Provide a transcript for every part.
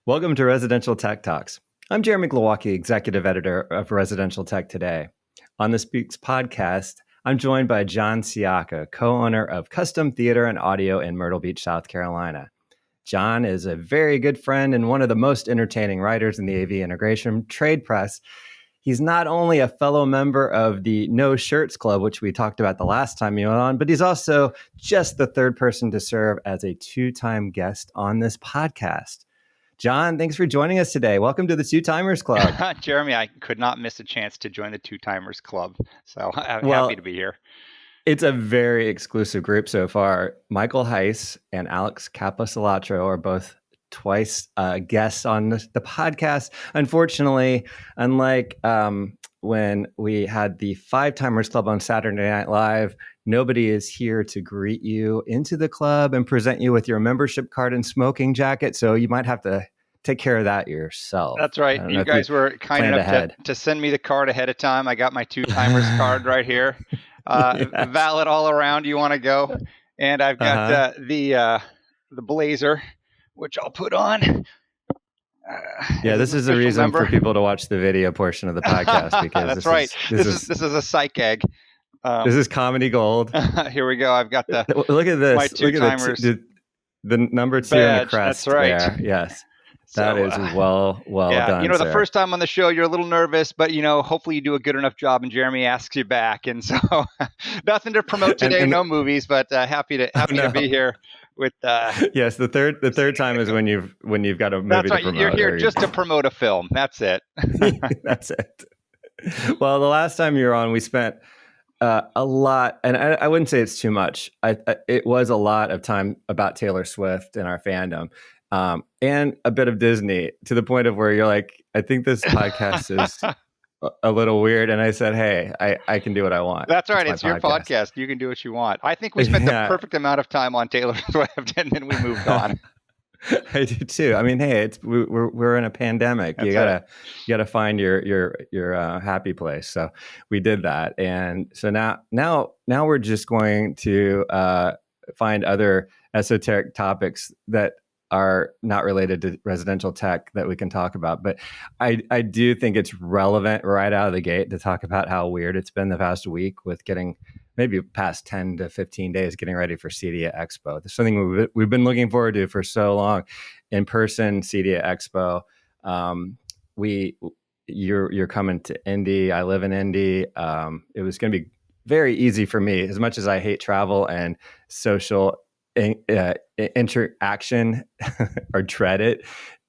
Welcome to Residential Tech Talks. I'm Jeremy Glowacki, Executive Editor of Residential Tech Today. On this week's podcast, I'm joined by John Sciacca, co-owner of Custom Theater and Audio in Myrtle Beach, South Carolina. John is a very good friend and one of the most entertaining writers in the AV integration trade press. He's not only a fellow member of the No Shirts Club, which we talked about the last time you were on, but he's also just the third person to serve as a two-time guest on this podcast. John, thanks for joining us today. Welcome to the Two Timers Club. Jeremy, I could not miss a chance to join the Two Timers Club, so I'm happy to be here. It's a very exclusive group so far. Michael Heiss and Alex Caposalatro are both twice guests on the podcast. Unfortunately, unlike when we had the Five Timers Club on Saturday Night Live, nobody is here to greet you into the club and present you with your membership card and smoking jacket. So you might have to take care of that yourself. That's right. You guys were kind enough to send me the card ahead of time. I got my Two Timers card right here. Yes. Valid all around. You want to go? And I've got the blazer, which I'll put on. This is the reason for people to watch the video portion of the podcast, because that's right. This is a psych egg. This is comedy gold. Here we go. I've got the look at this. My Two Timers. The number 2 badge, in the crest. That's right. There. Yes. That is well done. You know, the sir. First time on the show, you're a little nervous, but hopefully you do a good enough job, and Jeremy asks you back. And so, nothing to promote today, no movies, but happy to be here with. Yes, the third time is when you've got a movie. That's right. To promote. You're here just to promote a film. That's it. That's it. Well, the last time you were on, we spent a lot, and I wouldn't say it's too much. It was a lot of time about Taylor Swift and our fandom. And a bit of Disney, to the point of where you're like, I think this podcast is a little weird. And I said, hey, I can do what I want. That's right. It's your podcast. You can do what you want. I think we spent the perfect amount of time on Taylor Swift, and then we moved on. I do too. I mean, hey, we're in a pandemic. You gotta find your happy place. So we did that, and so now we're just going to find other esoteric topics that are not related to residential tech that we can talk about. But I do think it's relevant right out of the gate to talk about how weird it's been the past week with getting maybe past 10 to 15 days getting ready for CEDIA Expo. There's something we've been looking forward to for so long. In-person CEDIA Expo. You're coming to Indy. I live in Indy. It was going to be very easy for me, as much as I hate travel and social interaction or dread it.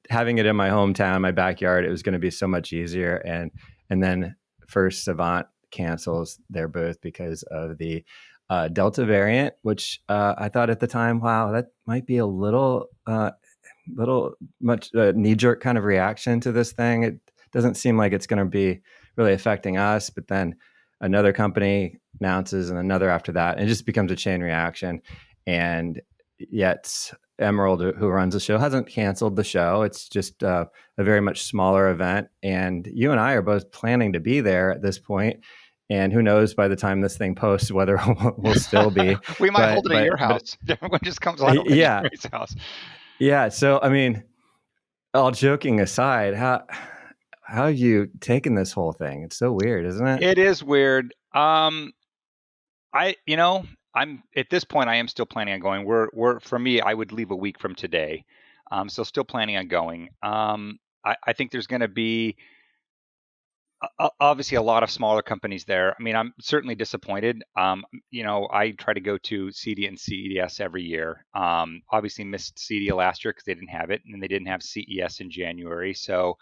Having it in my hometown, my backyard, it was going to be so much easier. And then First Savant cancels their booth because of the Delta variant, which I thought at the time, wow, that might be a little much knee-jerk kind of reaction to this thing. It doesn't seem like it's going to be really affecting us, but then another company announces and another after that, and it just becomes a chain reaction. And yet Emerald, who runs the show, hasn't canceled the show. It's just a very much smaller event. And you and I are both planning to be there at this point. And who knows by the time this thing posts whether we'll still be. We might hold it at your house. Everyone just comes on to Jeremy's house. Yeah. So, I mean, all joking aside, how have you taken this whole thing? It's so weird, isn't it? It is weird. I'm at this point, I am still planning on going. We're for me, I would leave a week from today. So still planning on going. I think there's going to be obviously a lot of smaller companies there. I mean, I'm certainly disappointed. I try to go to CEDIA and CEDS every year. Obviously missed CEDIA last year because they didn't have it, and they didn't have CES in January. So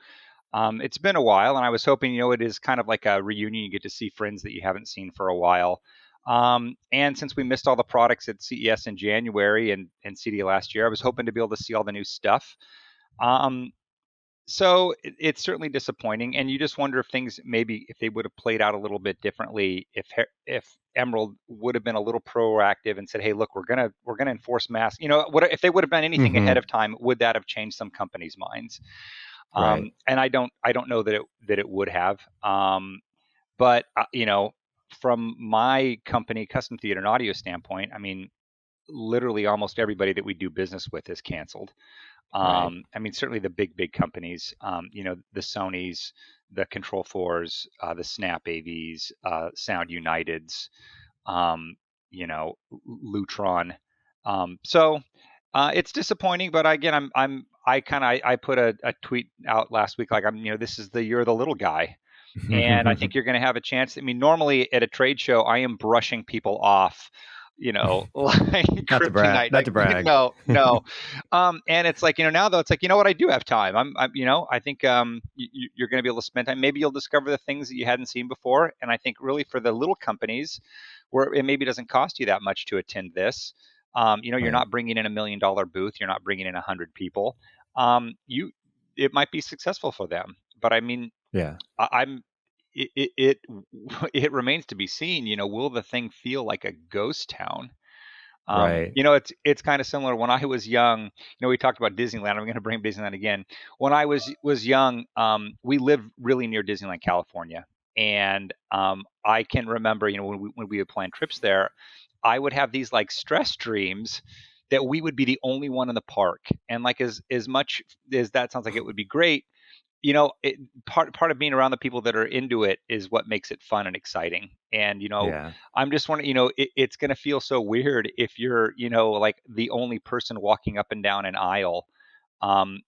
it's been a while, and I was hoping, it is kind of like a reunion. You get to see friends that you haven't seen for a while. And since we missed all the products at CES in January and CEDIA last year, I was hoping to be able to see all the new stuff. So it's certainly disappointing, and you just wonder if things, maybe if they would have played out a little bit differently, if Emerald would have been a little proactive and said, "Hey, look, we're gonna enforce masks." If they would have done anything ahead of time, would that have changed some companies' minds? Right. And I don't know that it would have. But from my company, Custom Theater and Audio standpoint, I mean, literally almost everybody that we do business with is canceled. Right. I mean, certainly the big companies, the Sonys, the Control 4s, the Snap AVs, Sound Uniteds, um, Lutron. So it's disappointing, but again, I put a tweet out last week like this is the year of the little guy, and I think you're going to have a chance. I mean, normally at a trade show, I am brushing people off, like Not to brag. kryptonite. Not Like, to brag. no. And it's like, now though, it's like, what, I do have time. I think you're going to be able to spend time. Maybe you'll discover the things that you hadn't seen before. And I think really for the little companies where it maybe doesn't cost you that much to attend this, you're Right. not bringing in $1 million booth. You're not bringing in 100 people. It might be successful for them. But I mean, Yeah. I'm it it remains to be seen. Will the thing feel like a ghost town? Right. It's kind of similar. When I was young, we talked about Disneyland. I'm going to bring Disneyland again. When I was young, we lived really near Disneyland, California, and I can remember, when we would plan trips there, I would have these like stress dreams that we would be the only one in the park, and like as much as that sounds like it would be great, part of being around the people that are into it is what makes it fun and exciting. And Yeah. I'm just wondering, it's going to feel so weird if you're, like the only person walking up and down an aisle.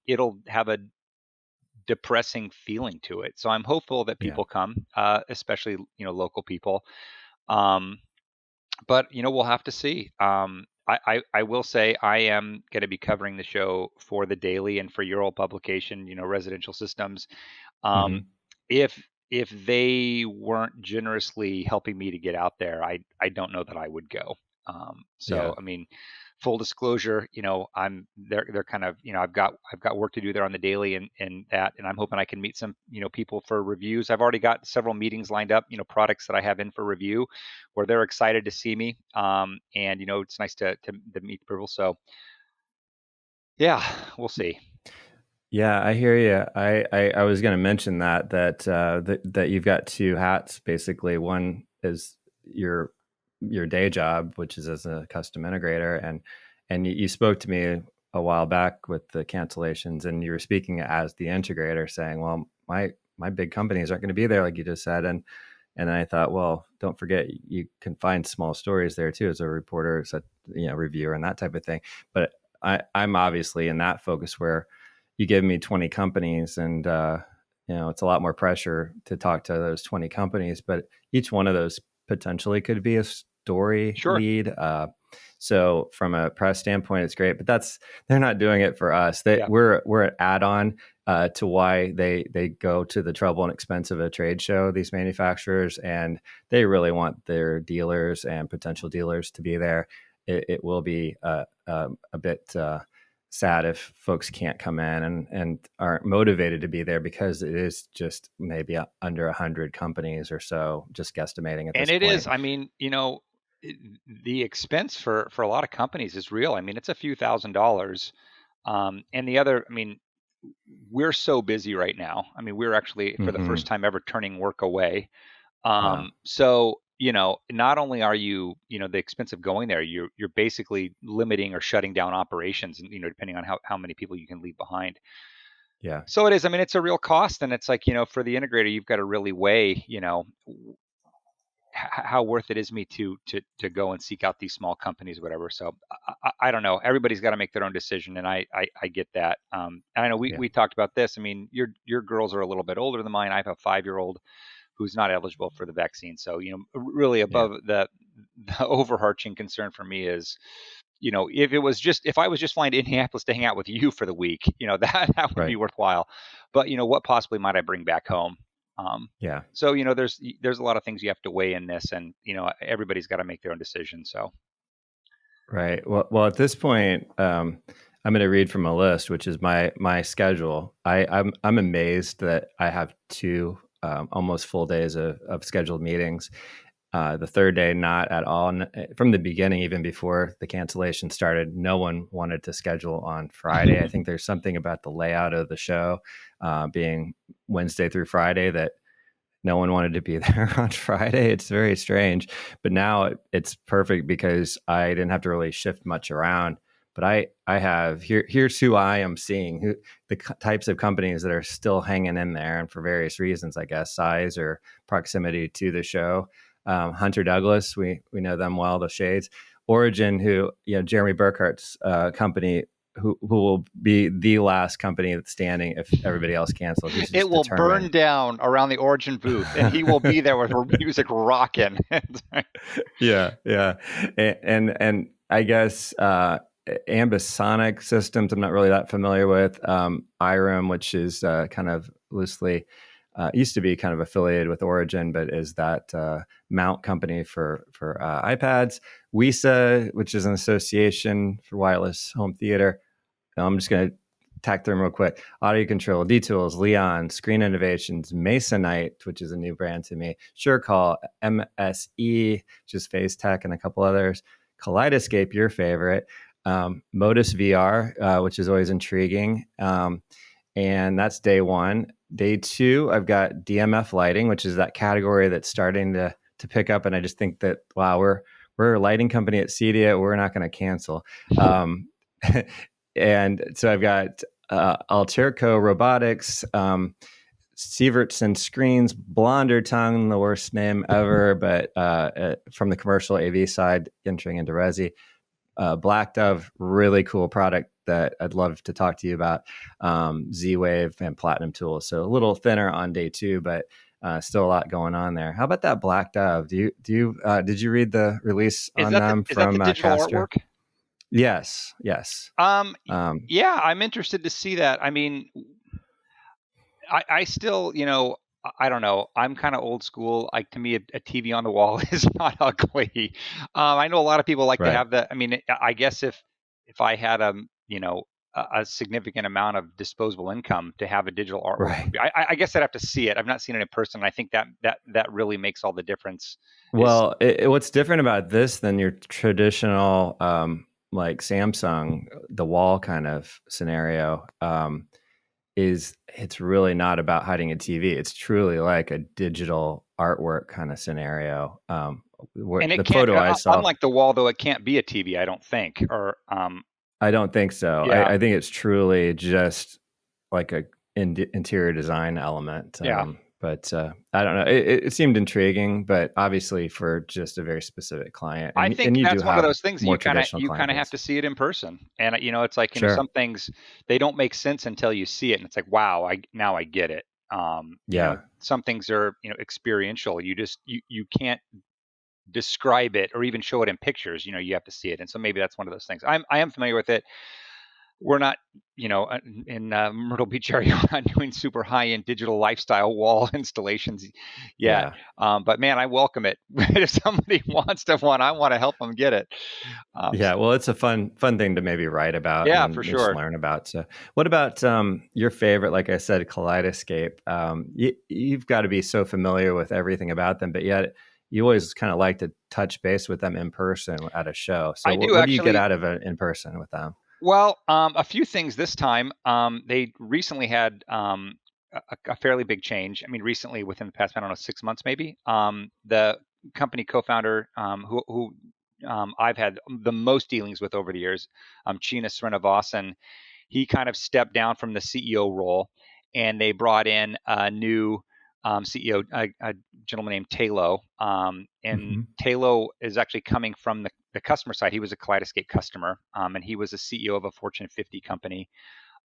It'll have a depressing feeling to it. So I'm hopeful that Yeah. people come, especially local people. Um, but we'll have to see. I will say I am going to be covering the show for the Daily and for your old publication, Residential Systems. Hmm. um, if they weren't generously helping me to get out there, I don't know that I would go. So Yeah. I mean, full disclosure, they're kind of, I've got work to do there on the daily, and I'm hoping I can meet some people for reviews. I've already got several meetings lined up, products that I have in for review, where they're excited to see me. And it's nice to meet people. So yeah, we'll see. Yeah, I hear you. I was going to mention that you've got two hats basically. One is your day job, which is as a custom integrator, and you spoke to me a while back with the cancellations, and you were speaking as the integrator, saying, "Well, my big companies aren't going to be there," like you just said, and I thought, well, don't forget you can find small stories there too as a reporter, such reviewer and that type of thing. But I'm obviously in that focus where you give me 20 companies and it's a lot more pressure to talk to those 20 companies, but each one of those potentially could be a story Sure. lead. So from a press standpoint, it's great, but they're not doing it for us. Yeah. We're an add-on to why they go to the trouble and expense of a trade show, these manufacturers, and they really want their dealers and potential dealers to be there. It will be a bit sad if folks can't come in and aren't motivated to be there, because it is just maybe under 100 companies or so, just guesstimating at And this it is, point. I mean, the expense for a lot of companies is real. I mean, it's a few $1,000s. And the other, I mean, we're so busy right now. I mean, we're actually for the Hmm. first time ever turning work away. Wow. So, not only are you, the expense of going there, you're basically limiting or shutting down operations, and depending on how many people you can leave behind. Yeah. So it is. I mean, it's a real cost, and it's like, for the integrator, you've got to really weigh, how worth it is me to go and seek out these small companies or whatever. So I don't know. Everybody's got to make their own decision, and I get that. And I know we Yeah. we talked about this. I mean, your girls are a little bit older than mine. I have a 5-year-old who's not eligible for the vaccine. So really Yeah. above the overarching concern for me is, if I was just flying to Indianapolis to hang out with you for the week, that would be Right. worthwhile. But what possibly might I bring back home? Um, Yeah. so there's a lot of things you have to weigh in this, and everybody's got to make their own decision. So Right. Well, at this point, I'm going to read from a list, which is my schedule. I'm amazed that I have two almost full days of scheduled meetings. The third day, not at all. From the beginning, even before the cancellation started, no one wanted to schedule on Friday. I think there's something about the layout of the show being Wednesday through Friday that no one wanted to be there on Friday. It's very strange, but now it's perfect because I didn't have to really shift much around. But I have here's who I am seeing, who the types of companies that are still hanging in there, and for various reasons, I guess, size or proximity to the show. Hunter Douglas, we know them well, the Shades. Origin, who, Jeremy Burkhart's company, who will be the last company that's standing if everybody else cancels. He's It just will burn determined. down around the Origin booth, and he will be there with music rocking. Yeah, and I guess ambisonic systems I'm not really that familiar with. IREM, which is kind of loosely used to be kind of affiliated with Origin, but is that mount company for iPads. WISA, which is an association for wireless home theater. I'm just going to tack them real quick. Audio Control, D-Tools, Leon, Screen Innovations, Masonite, which is a new brand to me, SureCall, MSE, which is Phase Tech, and a couple others. Kaleidoscape, your favorite. Modus VR, which is always intriguing. And that's day one. Day two, I've got DMF Lighting, which is that category that's starting to pick up. And I just think that, wow, we're a lighting company at CEDIA. We're not going to cancel. And so I've got Alterco Robotics, Sievertson Screens, Blonder Tongue, the worst name ever, but from the commercial AV side, entering into Resi. Black Dove, really cool product that I'd love to talk to you about. Z-Wave and Platinum Tools. So a little thinner on day two, but still a lot going on there. How about that Black Dove? Did you read the release on them is that from the digital Castor? artwork? Yes. Yeah, I'm interested to see that. I mean, I still, I don't know. I'm kind of old school. Like, to me, a TV on the wall is not ugly. I know a lot of people like to Right. have the. I mean, I guess if I had a significant amount of disposable income to have a digital artwork, Right. I guess I'd have to see it. I've not seen it in person. I think that really makes all the difference. Well, what's different about this than your traditional like Samsung, the wall kind of scenario, is it's really not about hiding a TV. It's truly like a digital artwork kind of scenario. Where And it the can't, photo I saw, unlike the wall, though, it can't be a TV, I don't think. Or I don't think so. yeah, I think it's truly just like a interior design element. yeah. But I don't know. It seemed intriguing, but obviously for just a very specific client, I and think you do that's one of have those things that more traditional you client kind of have base. to see it in person. And it's like, Sure. some things, they don't make sense until you see it, and it's like, wow, now I get it. Yeah. Some things are, experiential. You can't describe it or even show it in pictures. You have to see it. And so maybe that's one of those things. I am familiar with it. We're not, in Myrtle Beach area, we're not doing super high-end digital lifestyle wall installations yet. Yeah. But man, I welcome it. If somebody wants to one, I want to help them get it. Yeah, well, it's a fun thing to maybe write about Yeah, for and just sure. learn about. So, what about your favorite? Like I said, Kaleidoscape. You've got to be so familiar with everything about them, but yet you always kind of like to touch base with them in person at a show. So, I do what do you get actually. out of it in person with them? Well, a few things this time. They recently had a fairly big change. I mean, recently, within the past, I don't know, 6 months maybe. The company co-founder, who I've had the most dealings with over the years, China Srinivasan, he kind of stepped down from the CEO role, and they brought in a new CEO, a gentleman named Talo. And Hmm. Talo is actually coming from the customer side. He was a Kaleidoscape customer, and he was a CEO of a Fortune 50 company.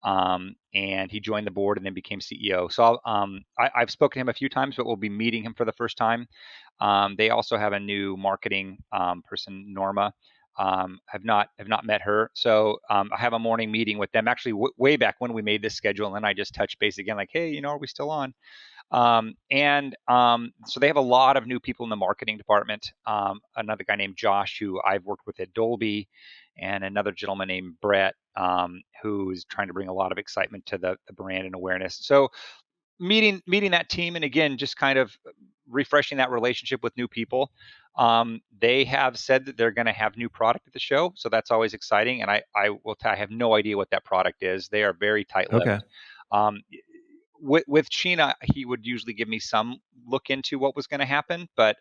And he joined the board and then became CEO. So I've spoken to him a few times, but we'll be meeting him for the first time. They also have a new marketing person, Norma. Have not met her, so I have a morning meeting with them. Actually, way back when we made this schedule, and then I just touched base again, like, hey, are we still on? And so they have a lot of new people in the marketing department. Another guy named Josh, who I've worked with at Dolby, and another gentleman named Brett, who is trying to bring a lot of excitement to the brand and awareness. So meeting that team, and again, just kind of refreshing that relationship with new people. They have said that they're going to have new product at the show, so that's always exciting. And I will tell you, I have no idea what that product is. They are very Okay. tight-lipped. Um, with Sheena, he would usually give me some look into what was going to happen, but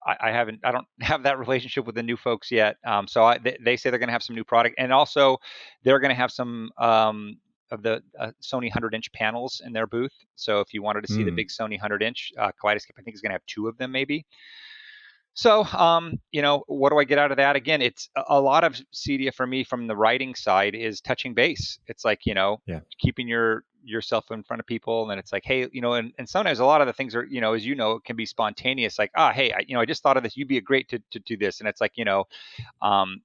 I don't have that relationship with the new folks yet. So they say they're going to have some new product, and also they're going to have some of the Sony 100-inch panels in their booth. So if you wanted to see the big Sony 100-inch Kaleidoscope, I think is going to have 2 of them maybe. So, what do I get out of that? Again, it's a lot of CEDIA for me from the writing side is touching base. It's like, Yeah. keeping yourself in front of people. And then it's like, hey, and sometimes a lot of the things are, as it can be spontaneous. Like, hey, I just thought of this. You'd be great to do this. And it's like, um,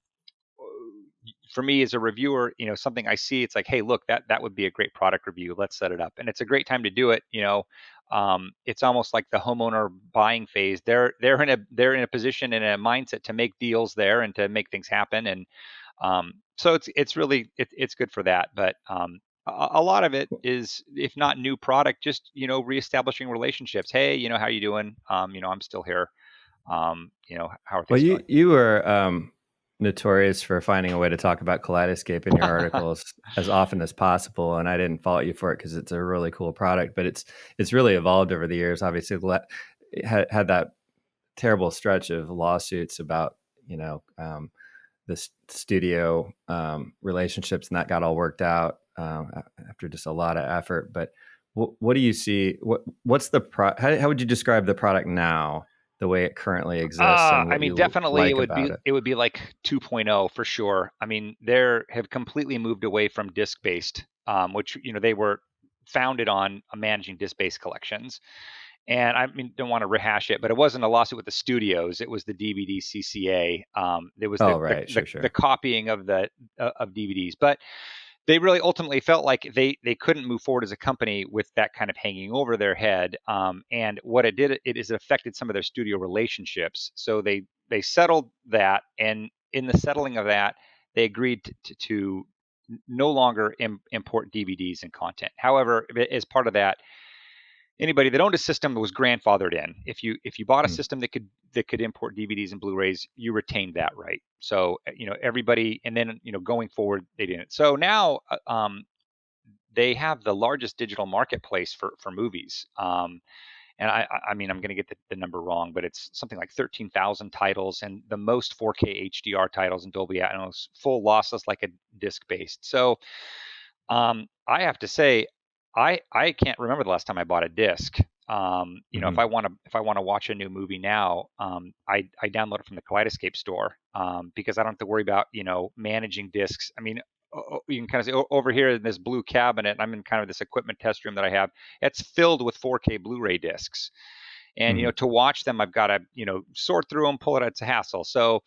for me as a reviewer, something I see, it's like, hey, look, that would be a great product review. Let's set it up. And it's a great time to do it. It's almost like the homeowner buying phase. They're in a position and a mindset to make deals there and to make things happen. And so it's really it's good for that. But a lot of it is, if not new product, just reestablishing relationships. Hey, how you doing? I'm still here. How are Well, things going? you were notorious for finding a way to talk about Kaleidoscape in your articles as often as possible, and I didn't fault you for it because it's a really cool product. But it's really evolved over the years. Obviously, had that terrible stretch of lawsuits about the studio relationships, and that got all worked out after just a lot of effort. But what do you see? What's the how would you describe the product now, the way it currently exists, and I what mean, you definitely like about it? it would be like 2.0 for sure. I mean, they have completely moved away from disc based, which they were founded on managing disc based collections. And I mean, don't want to rehash it, but it wasn't a lawsuit with the studios. It was the DVD CCA. There was Oh, right, the sure. copying of the of DVDs, but they really ultimately felt like they couldn't move forward as a company with that kind of hanging over their head. And what it did, it has affected some of their studio relationships. So they settled that, and in the settling of that, they agreed to no longer import DVDs and content. However, as part of that, anybody that owned a system was grandfathered in. If you bought a Mm. system that could import DVDs and Blu-rays, you retained that right. So everybody, and then going forward they didn't. So now they have the largest digital marketplace for movies. And I mean, I'm going to get the number wrong, but it's something like 13,000 titles and the most 4K HDR titles in Dolby Atmos, full lossless, like a disc based. So I have to say, I can't remember the last time I bought a disc. If Hmm. I want to watch a new movie now, I download it from the Kaleidoscape store, because I don't have to worry about managing discs. I mean, you can kind of see over here in this blue cabinet, I'm in kind of this equipment test room that I have. It's filled with 4K Blu-ray discs, and Hmm. to watch them, I've got to sort through them, pull it. It's a hassle. So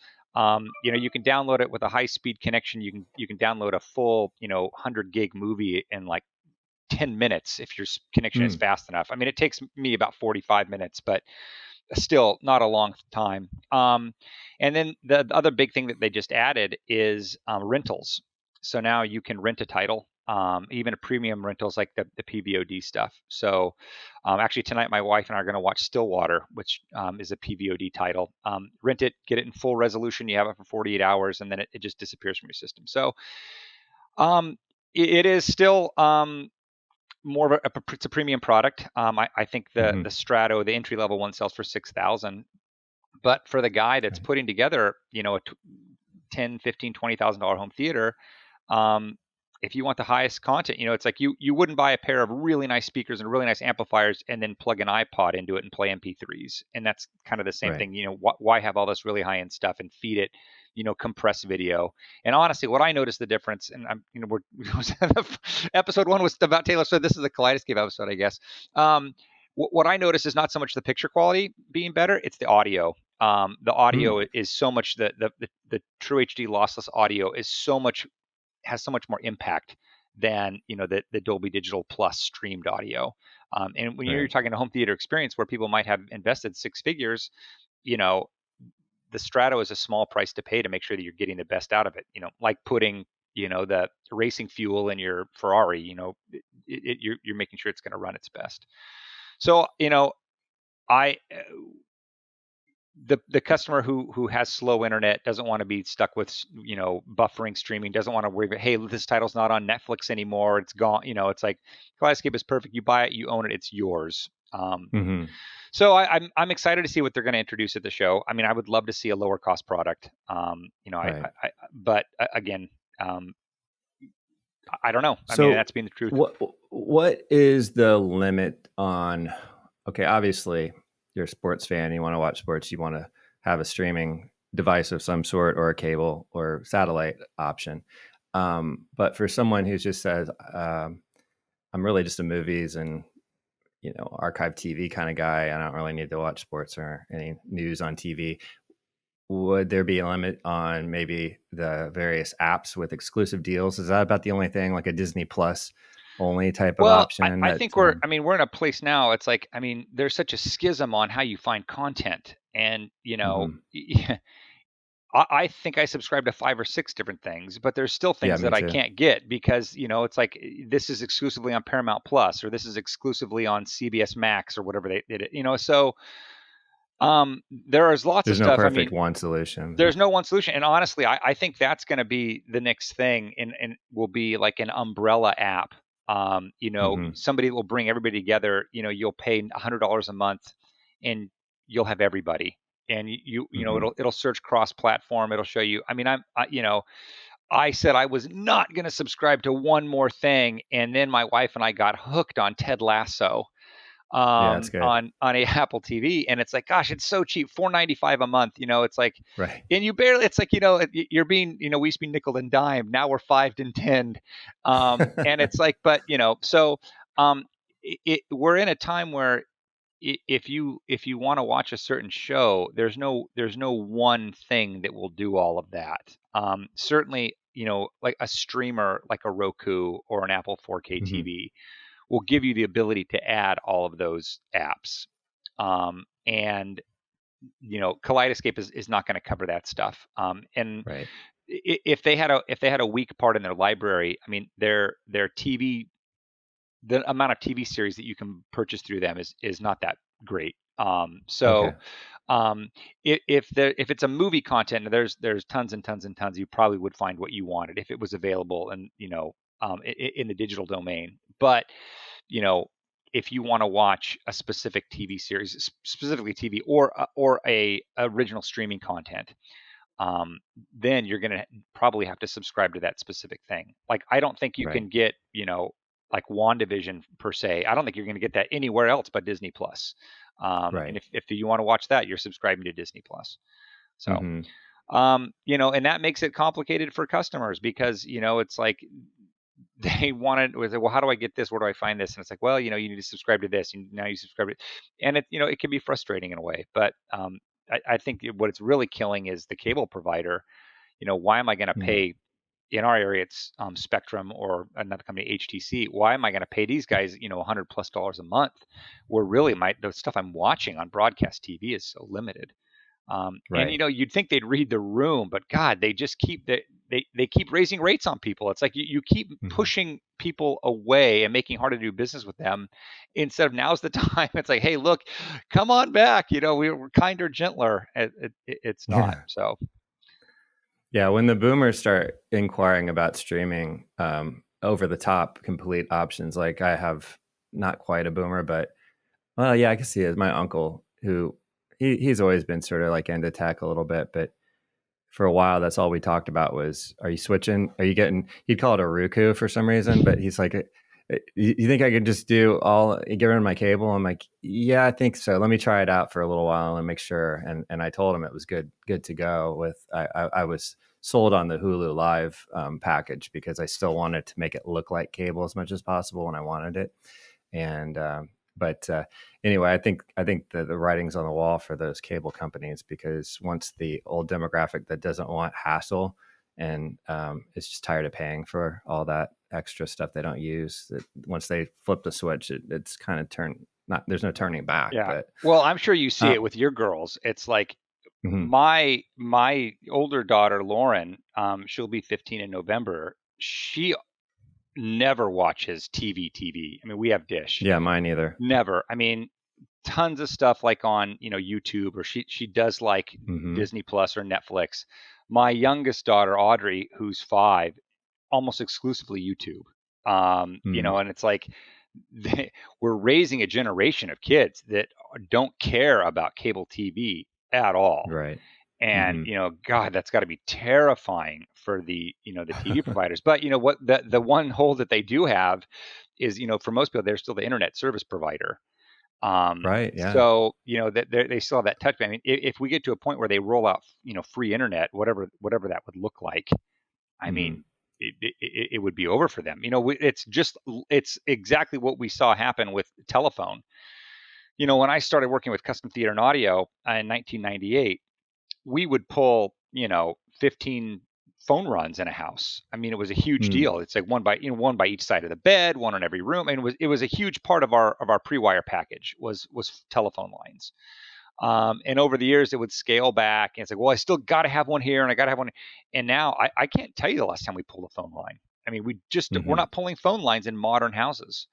you can download it with a high speed connection. You can download a full 100 gig movie in like 10 minutes if your connection is Mm. fast enough. I mean, it takes me about 45 minutes, but still not a long time. And then the other big thing that they just added is rentals. So now you can rent a title, even a premium rentals like the PVOD stuff. So actually tonight, my wife and I are going to watch Stillwater, which is a PVOD title. Rent it, get it in full resolution. You have it for 48 hours, and then it just disappears from your system. So um, it is still more of it's a premium product. I think the Hmm. Strato, the entry level one, sells for 6,000. But for the guy that's Right. putting together, a 10, 15, $20,000 home theater, um, if you want the highest content, it's like you wouldn't buy a pair of really nice speakers and really nice amplifiers and then plug an iPod into it and play MP3s. And that's kind of the same Right. thing. Why have all this really high end stuff and feed it, compress video? And honestly, what I noticed the difference, and I'm, we're episode 1 was about Taylor Swift. This is a Kaleidoscape episode, I guess. What I noticed is not so much the picture quality being better; it's the audio. The Mm. audio is so much the true HD lossless audio is has so much more impact than the Dolby Digital Plus streamed audio. And when you're Right. talking a home theater experience where people might have invested 6 figures, you know the Strato is a small price to pay to make sure that you're getting the best out of it. Like putting the racing fuel in your Ferrari. You're making sure it's going to run its best. So I the customer who has slow internet doesn't want to be stuck with buffering streaming, doesn't want to worry about, hey, this title's not on Netflix anymore, it's gone. It's like Kaleidoscape is perfect. You buy it, you own it, it's yours. Mm-hmm. So I'm excited to see what they're going to introduce at the show. I mean, I would love to see a lower cost product. Right. But again, um, I don't know. I mean, So that's being the truth. what is the limit on? Okay, obviously you're a sports fan. You want to watch sports. You want to have a streaming device of some sort, or a cable or satellite option. But for someone who just says, "I'm really just a movies and archive TV kind of guy. I don't really need to watch sports or any news on TV." Would there be a limit on maybe the various apps with exclusive deals? Is that about the only thing, like a Disney Plus only type of Well, option I that? think I mean, we're in a place now. It's like, I mean, there's such a schism on how you find content. And, Mhm. I think I subscribe to 5 or 6 different things, but there's still Yeah, things me that I too. can't get because, it's like this is exclusively on Paramount Plus or this is exclusively on CBS Max or whatever they did it, so there is lots of There's no stuff. I perfect mean, one solution. there's no one solution. And honestly, I think that's going to be the next thing and will be like an umbrella app. Hmm. Somebody will bring everybody together. You'll pay $100 a month and you'll have everybody. And Hmm. it'll search cross platform. It'll show you. I mean, I said I was not going to subscribe to one more thing. And then my wife and I got hooked on Ted Lasso Yeah, that's good. on a Apple TV, and it's like, gosh, it's so cheap, $4.95 a month. It's like, Right. and you barely, it's like, you're being, we used to be nickel and dime, now we're 5 and 10, and it's like, but so we're in a time where if you want to watch a certain show, there's no one thing that will do all of that. Certainly, like a streamer like a Roku or an Apple 4K Hmm. TV will give you the ability to add all of those apps. And Kaleidoscape is not going to cover that stuff. And Right. if they had a weak part in their library, I mean their TV, the amount of TV series that you can purchase through them is not that great. Okay. If it's a movie content, there's tons and tons and tons. You probably would find what you wanted if it was available, and in the digital domain. But you know, if you want to watch a specific TV series, specifically TV or a original streaming content, then you're going to probably have to subscribe to that specific thing. Like I don't think you Right. can get like WandaVision per se. I don't think you're going to get that anywhere else but Disney Plus. And Right. if you want to watch that, you're subscribing to Disney Plus. So Hmm. and that makes it complicated for customers because it's like they wanted was like, well, how do I get this? Where do I find this? And it's like, well, you need to subscribe to this. And now you subscribe to it. And it can be frustrating in a way. But I think what it's really killing is the cable provider. Why am I going to Hmm. pay? In our area, it's Spectrum or another company, HTC. Why am I going to pay these guys, $100+ a month? Where really the stuff I'm watching on broadcast TV is so limited. And Right. you'd think they'd read the room, but God, they just they keep raising rates on people. It's like you keep Hmm. pushing people away and making it harder to do business with them instead of now's the time. It's like, hey, look, come on back. We're kinder, gentler. It's not. Yeah. So Yeah. When the boomers start inquiring about streaming, over the top complete options, like I have not quite a boomer, but well, yeah, I can see it. My uncle, who he's always been sort of like into tech a little bit, but for a while, that's all we talked about was, are you switching? Are you getting? He'd call it a Roku for some reason, but he's like, you think I could just do all get rid of my cable? I'm like, yeah, I think so. Let me try it out for a little while and make sure. And I told him it was good to go. With I was sold on the Hulu Live package because I still wanted to make it look like cable as much as possible when I wanted it. And but anyway, I think the writing's on the wall for those cable companies, because once the old demographic that doesn't want hassle and is just tired of paying for all that extra stuff they don't use, that once they flip the switch, it's kind of not there's no turning back. yeah. But Well, I'm sure you see uh, it with your girls. It's like mhm, my older daughter Lauren, she'll be 15 in November. She never watches TV. I mean, we have Dish. yeah, mine either. Never. I mean, tons of stuff like on YouTube, or she does like Hmm. Disney Plus or Netflix. My youngest daughter Audrey, who's 5, almost exclusively YouTube. Hmm. And it's like we're raising a generation of kids that don't care about cable TV at all. Right. And, Hmm. God, that's got to be terrifying for the TV providers. But what the one hole that they do have is, for most people, they're still the internet service provider. Right. Yeah. So, that they still have that touch. I mean, if we get to a point where they roll out, free internet, whatever that would look like, I Hmm. mean, it would be over for them. It's exactly what we saw happen with telephone. When I started working with custom theater and audio in 1998, we would pull, 15 phone runs in a house. I mean, it was a huge Mm. deal. It's like one by each side of the bed, one on every room. And it was a huge part of our pre-wire package was telephone lines. And over the years, it would scale back. And it's like, well, I still got to have one here, and I got to have one. And now I can't tell you the last time we pulled a phone line. I mean, we're Hmm. not pulling phone lines in modern houses.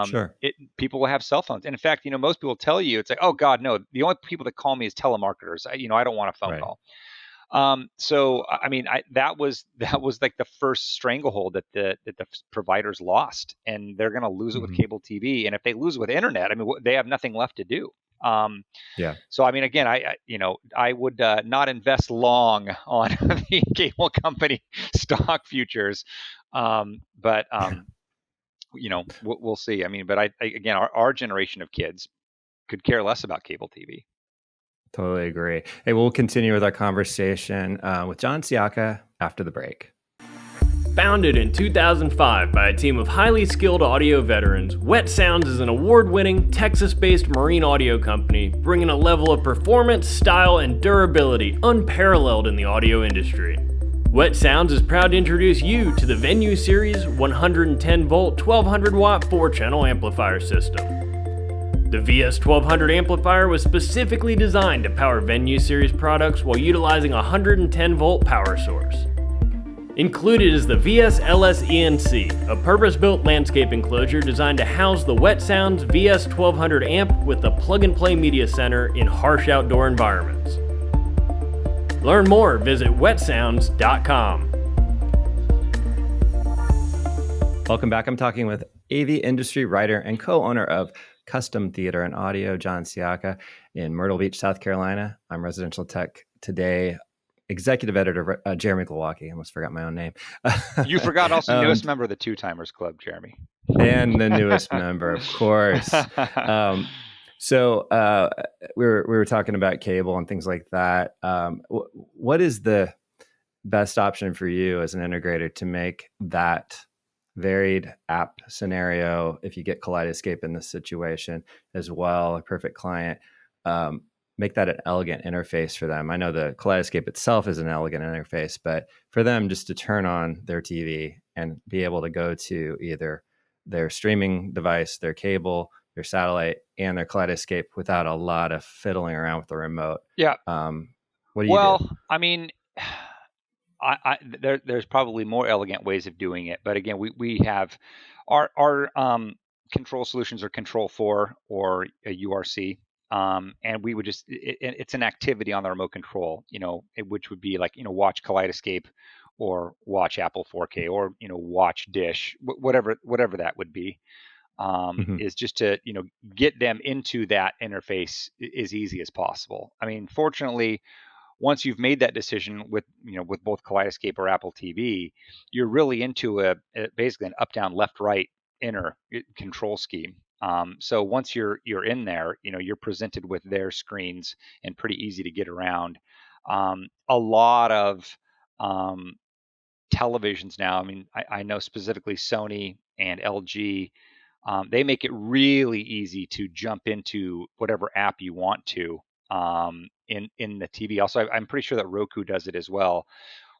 Sure. People will have cell phones, and in fact, most people tell you it's like, oh God, no. The only people that call me is telemarketers. I don't want a phone Right. call. So I mean, that was like the first stranglehold that the providers lost, and they're going to lose it with Hmm. cable TV. And if they lose it with internet, I mean, they have nothing left to do. Um, Yeah. so I mean, again, I would not invest long on the cable company stock futures, but we'll see. I mean, but again, our generation of kids could care less about cable TV. Totally agree. Hey, we'll continue with our conversation with John Sciacca after the break. Founded in 2005 by a team of highly skilled audio veterans, Wet Sounds is an award-winning, Texas-based marine audio company bringing a level of performance, style, and durability unparalleled in the audio industry. Wet Sounds is proud to introduce you to the Venue Series 110-volt 1200-watt 4-channel amplifier system. The VS1200 amplifier was specifically designed to power Venue Series products while utilizing a 110-volt power source. Included is the VS-LS ENC, a purpose-built landscape enclosure designed to house the Wet Sounds VS1200 amp with the plug-and-play media center in harsh outdoor environments. Learn more, visit wetsounds.com. Welcome back. I'm talking with AV industry writer and co-owner of Custom Theater and Audio, John Sciacca, in Myrtle Beach, South Carolina. I'm residential tech today. Executive editor Jeremy Glowacki. I almost forgot my own name. You forgot also newest member of the Two Timers Club, Jeremy. And the newest member, of course. So we were talking about cable and things like that. What is the best option for you as an integrator to make that varied app scenario, if you get Kaleidoscape in this situation as well, a perfect client, make that an elegant interface for them? I know the Kaleidoscape itself is an elegant interface, but for them just to turn on their TV and be able to go to either their streaming device, their cable, their satellite, and their Kaleidoscape without a lot of fiddling around with the remote. Yeah. What do you do? I mean, there's probably more elegant ways of doing it, but again, we have our control solutions are Control 4 or a URC, and we would just it's an activity on the remote control, which would be like watch Kaleidoscape or watch Apple 4K or watch Dish, whatever that would be. Is just to get them into that interface as easy as possible. I mean, fortunately, once you've made that decision with both Kaleidoscape or Apple TV, you're really into basically an up, down, left, right inner control scheme. So once you're in there, you're presented with their screens and pretty easy to get around. A lot of televisions now. I mean, I know specifically Sony and LG. They make it really easy to jump into whatever app you want to in the TV. Also, I'm pretty sure that Roku does it as well.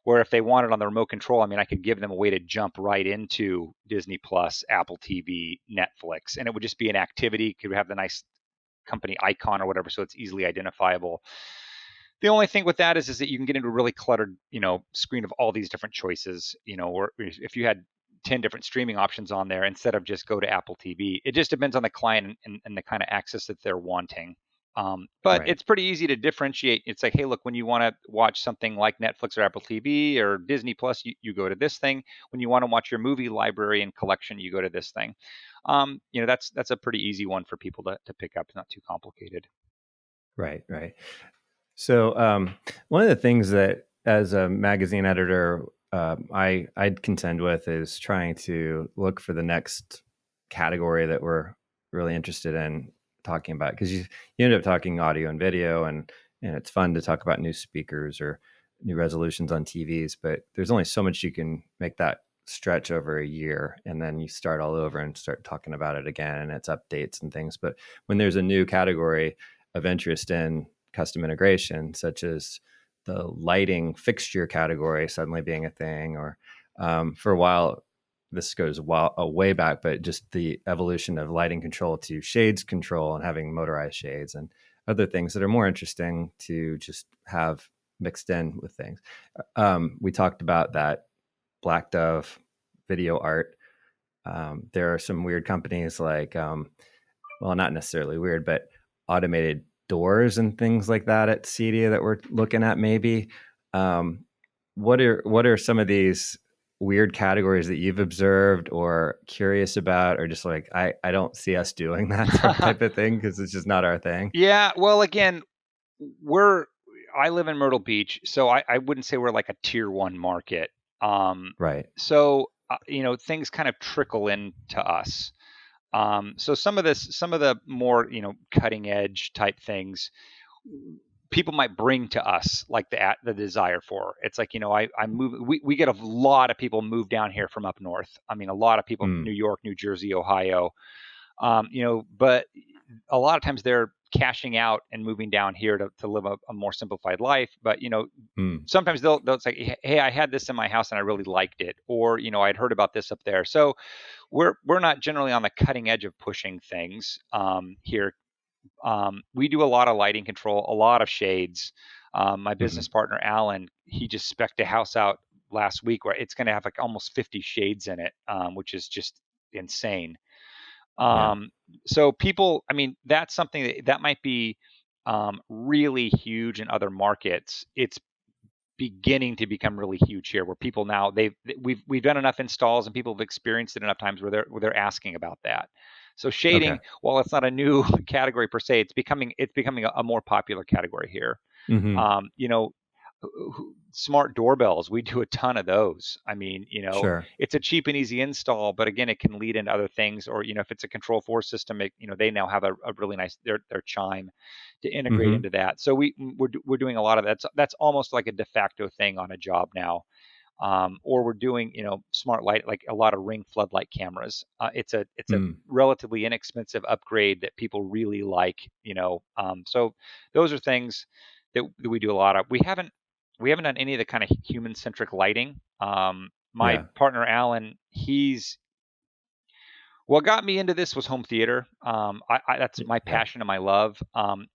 Where if they want it on the remote control, I mean, I could give them a way to jump right into Disney Plus, Apple TV, Netflix, and it would just be an activity. Could have the nice company icon or whatever, so it's easily identifiable. The only thing with that is that you can get into a really cluttered, screen of all these different choices, or if you had 10 different streaming options on there instead of just go to Apple TV. It just depends on the client and the kind of access that they're wanting. But Right. it's pretty easy to differentiate. It's like, hey, look, when you want to watch something like Netflix or Apple TV or Disney Plus, you go to this thing. When you want to watch your movie library and collection, you go to this thing. That's a pretty easy one for people to pick up. It's not too complicated. Right. So one of the things that, as a magazine editor, I'd contend with is trying to look for the next category that we're really interested in talking about, because you end up talking audio and video, and it's fun to talk about new speakers or new resolutions on TVs, but there's only so much you can make that stretch over a year, and then you start all over and start talking about it again, and it's updates and things. But when there's a new category of interest in custom integration, such as the lighting fixture category suddenly being a thing, or for a while, this goes way back, but just the evolution of lighting control to shades control and having motorized shades and other things that are more interesting to just have mixed in with things. We talked about that Black Dove video art. There are some weird companies like, well, not necessarily weird, but automated doors and things like that at CEDIA that we're looking at maybe. What are some of these weird categories that you've observed or curious about, or just like, I don't see us doing that type of thing because it's just not our thing? Yeah. Well, again, I live in Myrtle Beach, so I wouldn't say we're like a tier 1 market. Right. So things kind of trickle in to us. So some of the more cutting edge type things, people might bring to us like the desire for. It's like, I move. We get a lot of people move down here from up north. I mean, a lot of people, New York, New Jersey, Ohio. But a lot of times they're cashing out and moving down here to live a more simplified life. But sometimes they'll say, hey, I had this in my house and I really liked it, or I'd heard about this up there. So we're not generally on the cutting edge of pushing things here. We do a lot of lighting control, a lot of shades. My business partner Alan, he just spec'd a house out last week where it's going to have like almost 50 shades in it, which is just insane. So people, I mean, that's something that might be really huge in other markets. It's beginning to become really huge here, where people now we've done enough installs and people have experienced it enough times where they're asking about that. So shading, while it's not a new category per se, it's becoming a more popular category here. Smart doorbells, we do a ton of those. I mean, Sure. it's a cheap and easy install, but again, it can lead into other things. Or if it's a Control4 system, they now have a really nice their chime to integrate into that. So we're doing a lot of that. That's almost like a de facto thing on a job now. Or we're doing smart light, like a lot of Ring floodlight cameras. It's a relatively inexpensive upgrade that people really like. So those are things that we do a lot of. We haven't done any of the kind of human centric lighting. My partner Alan, what got me into this was home theater. That's my passion and my love. I'm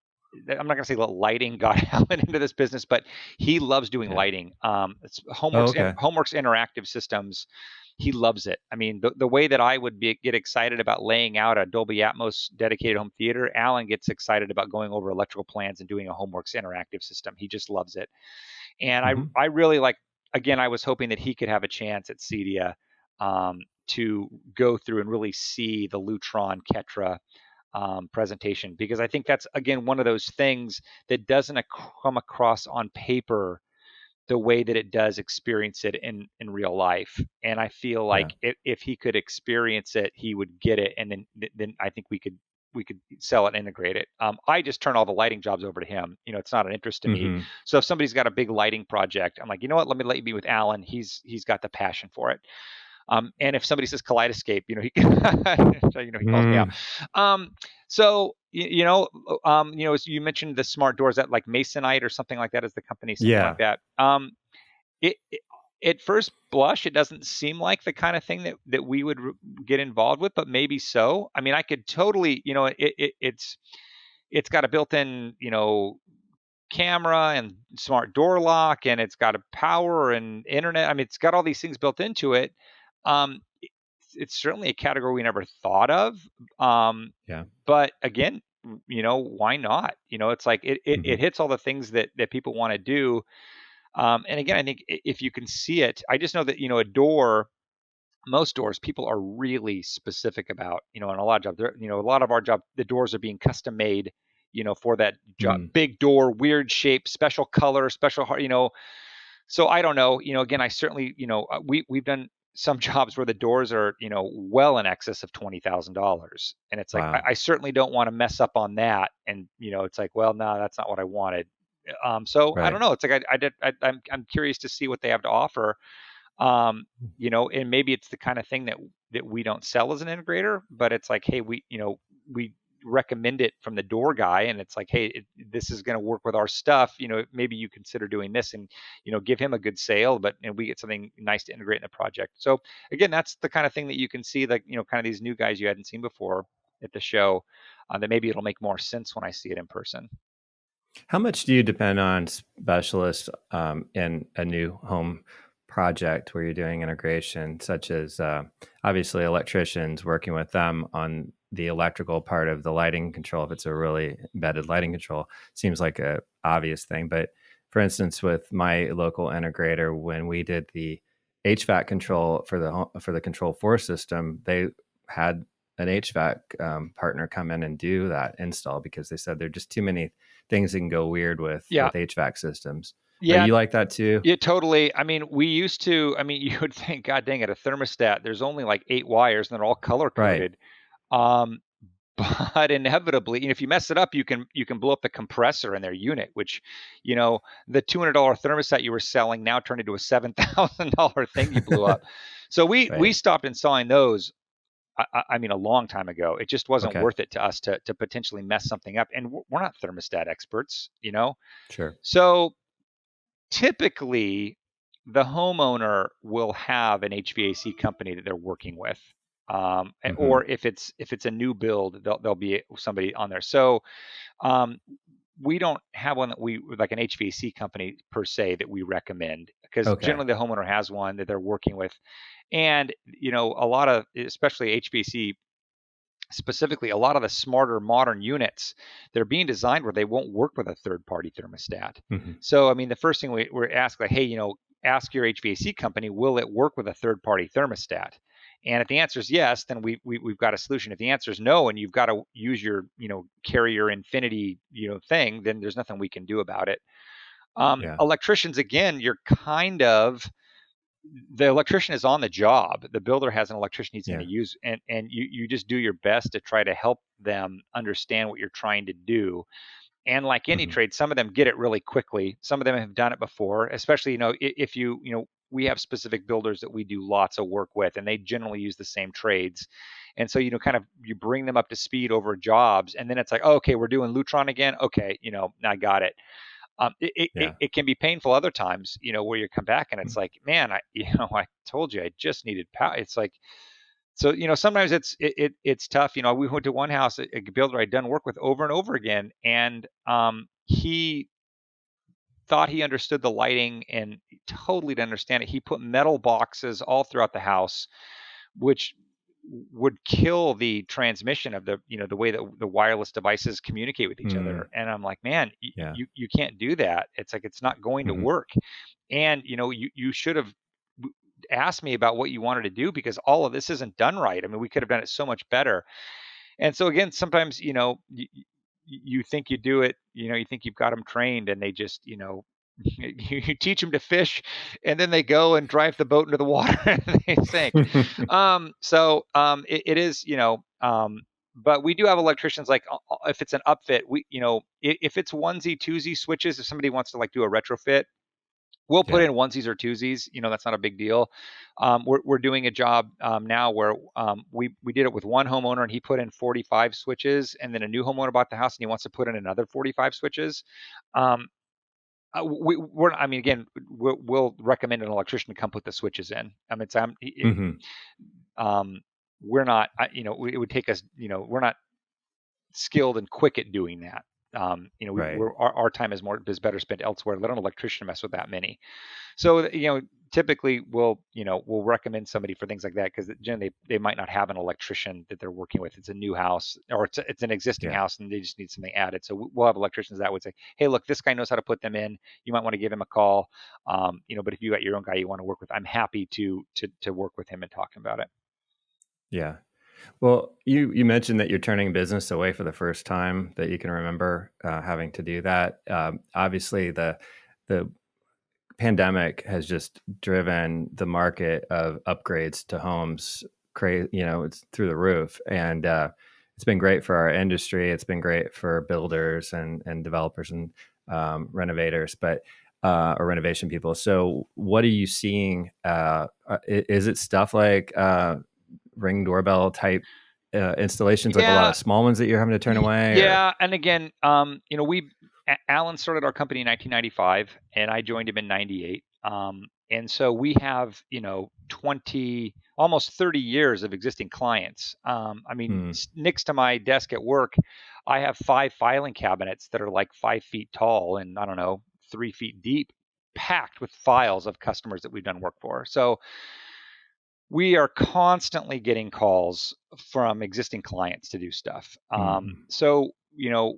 not going to say that lighting got Alan into this business, but he loves doing lighting. It's Homeworks interactive systems. He loves it. I mean, the way that I would get excited about laying out a Dolby Atmos dedicated home theater, Alan gets excited about going over electrical plans and doing a Homeworks interactive system. He just loves it. And I really like, again, I was hoping that he could have a chance at CEDIA to go through and really see the Lutron Ketra presentation, because I think that's, again, one of those things that doesn't come across on paper the way that it does experience it in real life. And I feel like if he could experience it, he would get it. And then I think we could sell it and integrate it. I just turn all the lighting jobs over to him. It's not an interest to me. So if somebody's got a big lighting project, I'm like, you know what, let me be with Alan. He's got the passion for it. And if somebody says Kaleidoscape, he he calls me out. So as you mentioned, the smart doors, that like Masonite or something like that is the company, something like that. At first blush, it doesn't seem like the kind of thing that we would get involved with, but maybe so. I mean, I could totally, it's got a built-in, camera and smart door lock, and it's got a power and internet. I mean, it's got all these things built into it. It's certainly a category we never thought of. But again, why not? It's like it hits all the things that people want to do. And again, I think if you can see it, I just know that, a door, most doors, people are really specific about, and a lot of jobs, a lot of our job, the doors are being custom made, for that job, big door, weird shape, special color, special, so I don't know, again, I certainly, we've done some jobs where the doors are, well in excess of $20,000. And it's like, Wow. I certainly don't want to mess up on that. And, it's like, well, no, that's not what I wanted. So I don't know. It's like, I'm curious to see what they have to offer. And maybe it's the kind of thing that we don't sell as an integrator, but it's like, hey, we recommend it from the door guy, and it's like, hey, this is going to work with our stuff. Maybe you consider doing this, and give him a good sale, and we get something nice to integrate in the project. So again, that's the kind of thing that you can see, like kind of these new guys you hadn't seen before at the show. That maybe it'll make more sense when I see it in person. How much do you depend on specialists in a new home project where you're doing integration, such as obviously electricians, working with them on the electrical part of the lighting control? If it's a really embedded lighting control, seems like a obvious thing. But for instance, with my local integrator, when we did the HVAC control for the Control 4 system, they had an HVAC partner come in and do that install because they said there are just too many things that can go weird with HVAC systems. Yeah. Are you like that too? Yeah, totally. I mean, you would think, God dang it, a thermostat, there's only like 8 wires and they're all color coded. Right. But inevitably, if you mess it up, you can blow up the compressor in their unit, which, the $200 thermostat you were selling now turned into a $7,000 thing you blew up. So we stopped installing those. I mean, a long time ago. It just wasn't worth it to us to potentially mess something up. And we're not thermostat experts, Sure. So typically, the homeowner will have an HVAC company that they're working with. Or if it's a new build, there'll be somebody on there. So we don't have one that we like an HVAC company per se that we recommend, because generally the homeowner has one that they're working with. And, a lot of, especially HVAC specifically, a lot of the smarter modern units, they're being designed where they won't work with a third-party thermostat. So, I mean, the first thing we're asked, like, hey, ask your HVAC company, will it work with a third-party thermostat? And if the answer is yes, then we've got a solution. If the answer is no, and you've got to use your, Carrier Infinity, thing, then there's nothing we can do about it. Electricians, again, you're kind of, the electrician is on the job. The builder has an electrician he's going to use, and you just do your best to try to help them understand what you're trying to do. And like any trade, some of them get it really quickly. Some of them have done it before, especially, if we have specific builders that we do lots of work with, and they generally use the same trades. And so, kind of, you bring them up to speed over jobs, and then it's like, oh, okay, we're doing Lutron again. Okay. I got it. It can be painful other times, where you come back and it's like, man, I told you I just needed power. It's like, so, sometimes it's tough. We went to one house, a builder I'd done work with over and over again, and he thought he understood the lighting and totally didn't understand it. He put metal boxes all throughout the house, which would kill the transmission of the way that the wireless devices communicate with each other. And I'm like, man, you can't do that. It's like, it's not going to work. And you should have asked me about what you wanted to do, because all of this isn't done right. I mean, we could have done it so much better. And so again, sometimes you think you do it, you think you've got them trained, and they just you teach them to fish, and then they go and drive the boat into the water and they sink. It is, but we do have electricians, like, if it's an upfit, if it's onesie, twosie switches, if somebody wants to like do a retrofit, we'll put in onesies or twosies. That's not a big deal. We're doing a job now where we did it with one homeowner, and he put in 45 switches, and then a new homeowner bought the house and he wants to put in another 45 switches. We'll recommend an electrician to come put the switches in. I mean, we're not, it would take us, we're not skilled and quick at doing that. Right. Our time is better spent elsewhere. Let an electrician mess with that many. So, typically we'll recommend somebody for things like that, because generally they might not have an electrician that they're working with. It's a new house, or it's an existing Yeah. house and they just need something added. So we'll have electricians that would say, hey, look, this guy knows how to put them in. You might want to give him a call. But if you got your own guy you want to work with, I'm happy to work with him and talk about it. Yeah. Well, you mentioned that you're turning business away for the first time that you can remember having to do that. Obviously, the pandemic has just driven the market of upgrades to homes crazy. It's through the roof, and it's been great for our industry. It's been great for builders and developers and renovators, but or renovation people. So, what are you seeing? Is it stuff like Ring doorbell type installations, like a lot Yeah. of small ones that you're having to turn away? Or Yeah, and again, Alan started our company in 1995, and I joined him in '98. And so we have 20, almost 30 years of existing clients. Next to my desk at work, I have 5 filing cabinets that are like 5 feet tall and, I don't know, 3 feet deep, packed with files of customers that we've done work for. So we are constantly getting calls from existing clients to do stuff. So,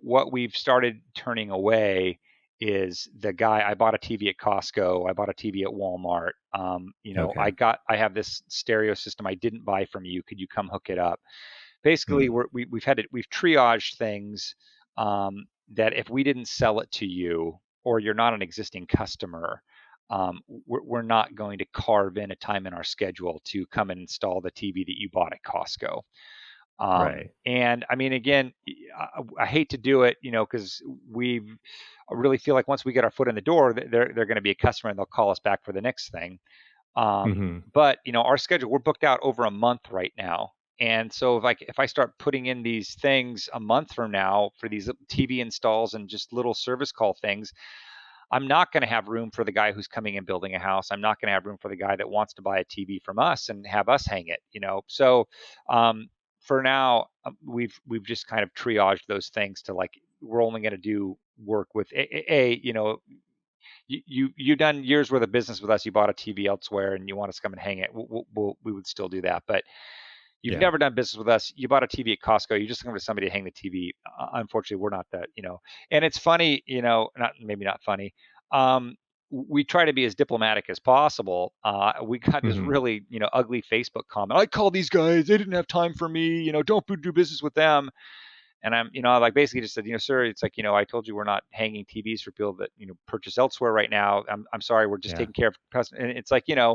what we've started turning away is the guy, I bought a TV at Costco, I bought a TV at Walmart. Okay. I have this stereo system I didn't buy from you. Could you come hook it up? Basically, we've triaged things, that if we didn't sell it to you, or you're not an existing customer, we're not going to carve in a time in our schedule to come and install the TV that you bought at Costco. Right. And I mean, again, I hate to do it, because I really feel like once we get our foot in the door, they're going to be a customer and they'll call us back for the next thing. Hmm. But our schedule, we're booked out over a month right now. And so if I start putting in these things a month from now for these TV installs and just little service call things, I'm not going to have room for the guy who's coming and building a house. I'm not going to have room for the guy that wants to buy a TV from us and have us hang it. So for now, we've just kind of triaged those things to, like, we're only going to do work with you've done years worth of business with us. You bought a TV elsewhere and you want us to come and hang it. We would still do that, but you've Yeah. never done business with us. You bought a TV at Costco. You just looking for somebody to hang the TV. Unfortunately, we're not that. And it's funny, maybe not funny. We try to be as diplomatic as possible. We got this Hmm. really, ugly Facebook comment. I called these guys. They didn't have time for me. Don't do business with them. And I'm, like, basically just said, sir, it's like, I told you we're not hanging TVs for people that, purchase elsewhere right now. I'm sorry. We're just Yeah. taking care of customers. And it's like, your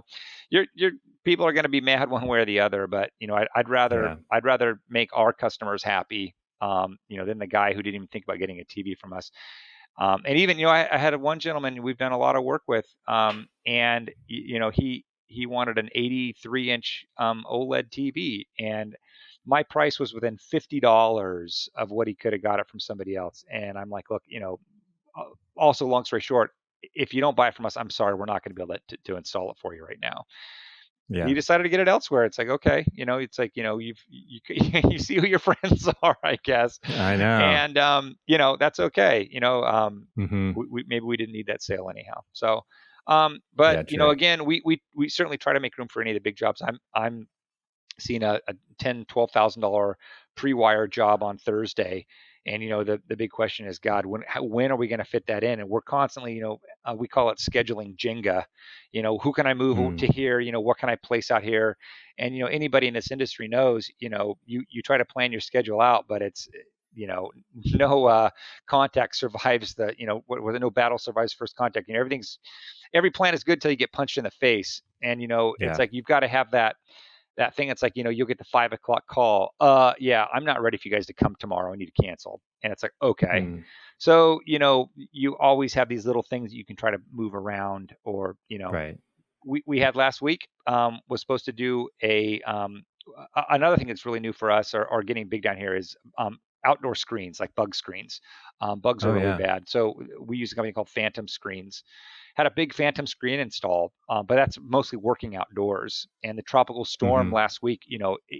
people are going to be mad one way or the other, but, I'd Yeah. rather make our customers happy, than the guy who didn't even think about getting a TV from us. And even, I had one gentleman we've done a lot of work with, and, he wanted an 83-inch OLED TV, and my price was within $50 of what he could have got it from somebody else. And I'm like, look, also, long story short, if you don't buy it from us, I'm sorry, we're not going to be able to install it for you right now. Yeah. He decided to get it elsewhere. It's like, okay, it's like, you you see who your friends are, I guess. I know. And that's okay. Hmm. Maybe we didn't need that sale anyhow. So, but Yeah. True. again, we certainly try to make room for any of the big jobs. I'm seeing a $10,000-$12,000 pre-wire job on Thursday, and the big question is, God, when are we going to fit that in? And we're constantly, we call it scheduling Jenga. Who can I move to here? What can I place out here? And anybody in this industry knows, you try to plan your schedule out, but it's no contact survives the no battle survives first contact. Every plan is good till you get punched in the face, and it's Yeah. like you've got to have that thing. It's like, you'll get the 5 o'clock call. Yeah, I'm not ready for you guys to come tomorrow. I need to cancel. And it's like, okay. Mm. So, you always have these little things that you can try to move around, or, Right. we had last week, was supposed to do another thing that's really new for us, or getting big down here, is outdoor screens, like bug screens. Bugs are Oh really yeah. bad. So we use a company called Phantom Screens. Had a big Phantom screen installed, but that's mostly working outdoors. And the tropical storm Hmm. last week,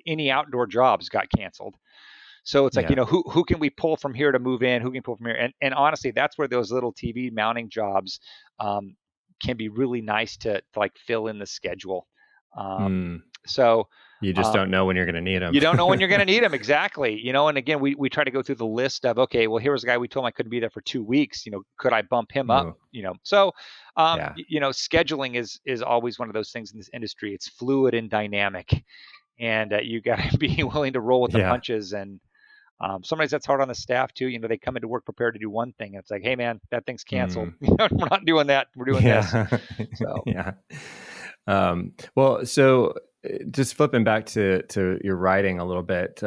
any outdoor jobs got canceled. So it's like, Yeah. who can we pull from here to move in? Who can pull from here? And honestly, that's where those little TV mounting jobs can be really nice to like fill in the schedule. So you just don't know when you're going to need them. You don't know when you're going to need them. Exactly. And again, we try to go through the list of, okay, well, here was a guy we told him I couldn't be there for 2 weeks. Could I bump him up? So, scheduling is always one of those things in this industry. It's fluid and dynamic, and you got to be willing to roll with the punches. And sometimes that's hard on the staff too. They come into work prepared to do one thing. And it's like, hey man, that thing's canceled. We're not doing that. We're doing this. So well, so just flipping back to your writing a little bit,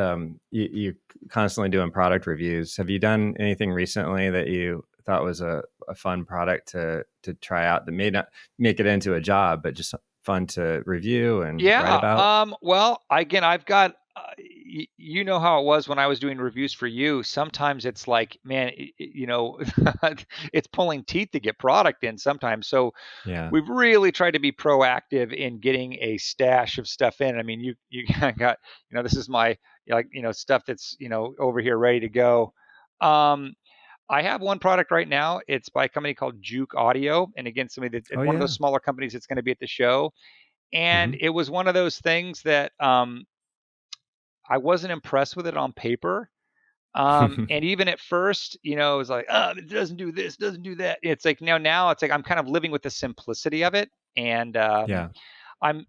you're constantly doing product reviews. Have you done anything recently that you thought was a fun product to try out that may not make it into a job, but just fun to review and write about? Well, again, I've got, you know how it was when I was doing reviews for you. Sometimes it's like, man, it's pulling teeth to get product in sometimes. So we've really tried to be proactive in getting a stash of stuff in. I mean, you got, this is my, stuff that's, over here ready to go. I have one product right now. It's by a company called Juke Audio. And again, it's one of those smaller companies that's going to be at the show. And it was one of those things that I wasn't impressed with it on paper. And even at first, it was like, it doesn't do this, doesn't do that. It's like now it's like I'm kind of living with the simplicity of it. And I'm,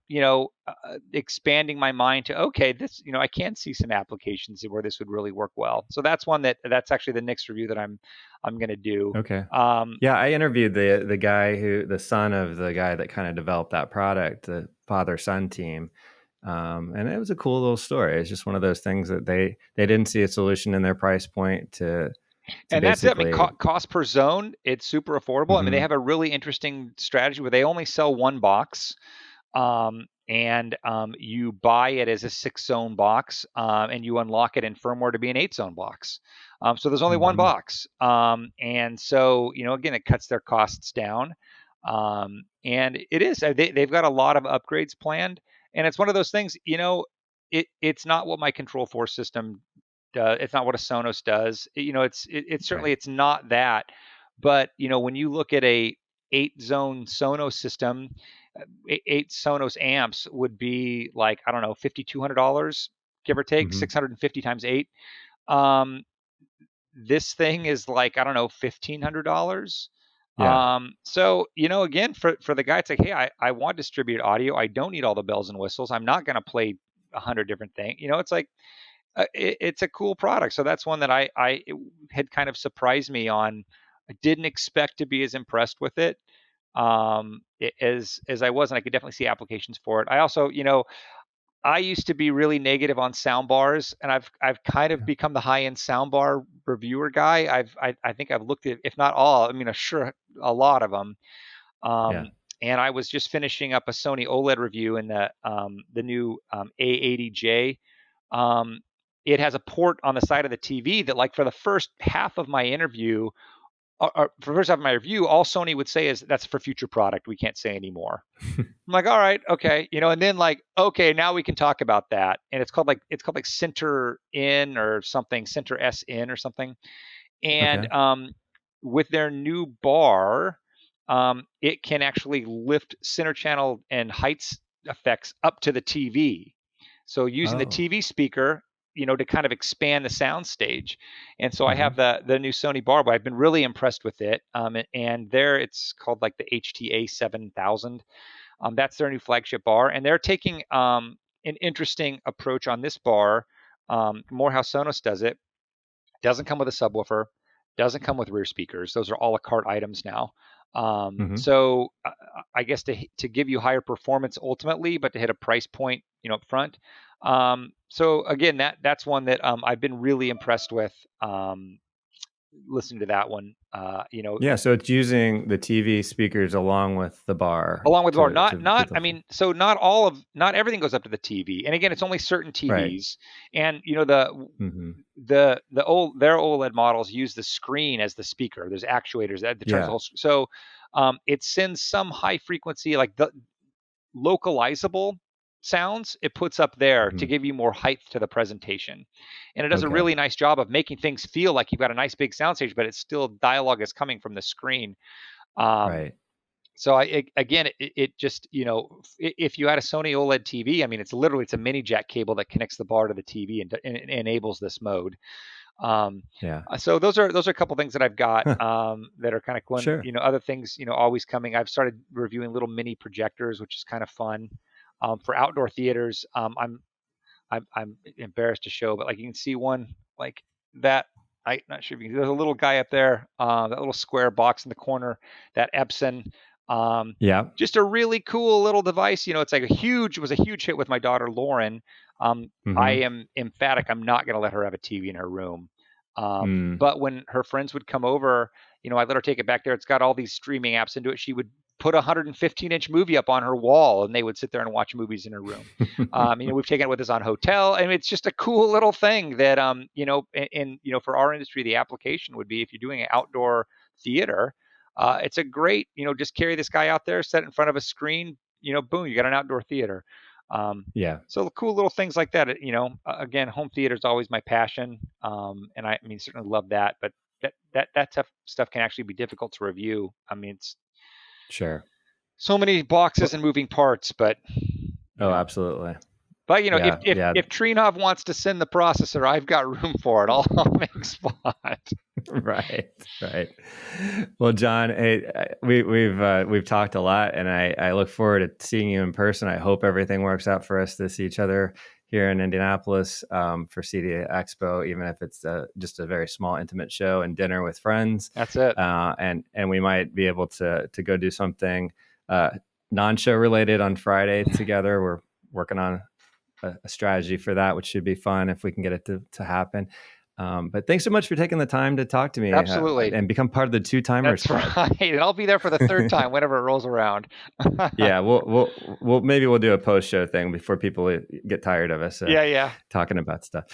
expanding my mind to, okay, this, I can see some applications where this would really work well. So that's one that's actually the next review that I'm going to do. Okay. I interviewed the son of the guy that kind of developed that product, the father-son team. And it was a cool little story. It's just one of those things that they didn't see a solution in their price point to and that's it. I mean, cost per zone, it's super affordable. I mean, they have a really interesting strategy where they only sell one box. And you buy it as a 6-zone box, and you unlock it in firmware to be an 8-zone box. So there's only one box. And so, again, it cuts their costs down. And it is, they've got a lot of upgrades planned. And it's one of those things, it's not what my Control 4 system does. It's not what a Sonos does. It's certainly, it's not that. But, when you look at a 8-zone Sonos system, 8 Sonos amps would be like, I don't know, $5,200, give or take, 650 times 8. This thing is like, I don't know, $1,500. So, again, for the guy, it's like, hey, I want distributed audio. I don't need all the bells and whistles. I'm not going to play 100 different things. It's like, it's a cool product. So that's one that I had kind of surprised me on. I didn't expect to be as impressed with it as I was, and I could definitely see applications for it. I also, I used to be really negative on sound bars, and I've kind of become the high-end soundbar reviewer guy. I think I've looked at, if not all, I mean, sure, a lot of them. And I was just finishing up a Sony OLED review in the new A80J. It has a port on the side of the TV that, like, for the first half of my interview, or for the first half of my review, all Sony would say is, that's for future product. We can't say anymore. I'm like, all right, okay. And then like, okay, now we can talk about that. And it's called like Center In or something, Center S In or something. And with their new bar, it can actually lift center channel and heights effects up to the TV. So using the TV speaker, to kind of expand the sound stage. And so I have the new Sony bar, but I've been really impressed with it. And there it's called like the HTA 7000. That's their new flagship bar. And they're taking an interesting approach on this bar, more how Sonos does it. Doesn't come with a subwoofer, doesn't come with rear speakers. Those are a la carte items now. So I guess to give you higher performance ultimately, but to hit a price point, up front. So again, that's one that I've been really impressed with. Listening to that one, so it's using the TV speakers along with the bar. Not everything goes up to the TV. And again, it's only certain TVs. Right. And their OLED models use the screen as the speaker. There's actuators that turns the whole. So it sends some high frequency, like the localizable sounds, it puts up there to give you more height to the presentation. And it does a really nice job of making things feel like you've got a nice big soundstage, but it's still dialogue is coming from the screen. Right. So it just, if you had a Sony OLED TV, I mean, it's a mini jack cable that connects the bar to the TV and enables this mode. So those are a couple things that I've got that are kind of cool. Sure. Other things, always coming. I've started reviewing little mini projectors, which is kind of fun for outdoor theaters. I'm embarrassed to show, but like you can see one like that. I'm not sure if you can. There's a little guy up there, that little square box in the corner, that Epson. Just a really cool little device. It's like it was a huge hit with my daughter Lauren. I am emphatic. I'm not going to let her have a TV in her room. But when her friends would come over, I let her take it back there. It's got all these streaming apps into it. She would put a 115-inch movie up on her wall, and they would sit there and watch movies in her room. We've taken it with us on hotel, and it's just a cool little thing that, for our industry, the application would be if you're doing an outdoor theater. It's a great, just carry this guy out there, set it in front of a screen, boom, you got an outdoor theater. So cool little things like that. Again, home theater is always my passion, and I certainly love that. But that tough stuff can actually be difficult to review. It's sure so many boxes and moving parts, but absolutely. But if Trinov wants to send the processor, I've got room for it. I'll make spot. Right. Well, John, hey, we've talked a lot, and I look forward to seeing you in person. I hope everything works out for us to see each other here in Indianapolis for CEDIA Expo, even if it's just a very small, intimate show and dinner with friends. That's it. And we might be able to go do something non-show related on Friday together. We're working on a strategy for that, which should be fun if we can get it to happen. But thanks so much for taking the time to talk to me. Absolutely. And become part of the Two Timers. That's right. And I'll be there for the third time whenever it rolls around. Yeah, we'll do a post-show thing before people get tired of us. Talking about stuff.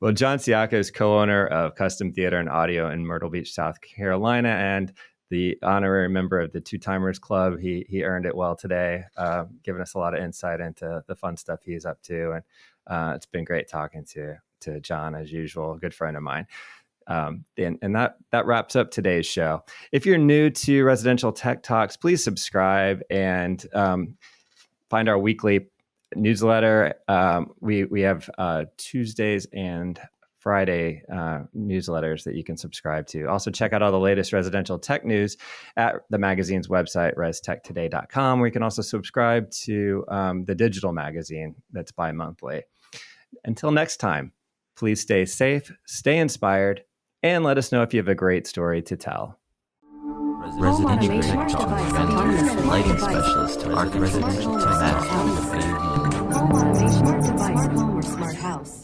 Well, John Sciacca is co-owner of Custom Theater and Audio in Myrtle Beach, South Carolina, and the honorary member of the Two Timers Club. He earned it well today, giving us a lot of insight into the fun stuff he's up to. And it's been great talking to John, as usual, a good friend of mine. And that wraps up today's show. If you're new to Residential Tech Talks, please subscribe and find our weekly newsletter. We have Tuesdays and Friday newsletters that you can subscribe to. Also, check out all the latest residential tech news at the magazine's website, restechtoday.com, where you can also subscribe to the digital magazine that's bi-monthly. Until next time, please stay safe, stay inspired, and let us know if you have a great story to tell. Residential Tech Talk, lighting specialist to Residential Tech Talk. Home automation device, home or smart house.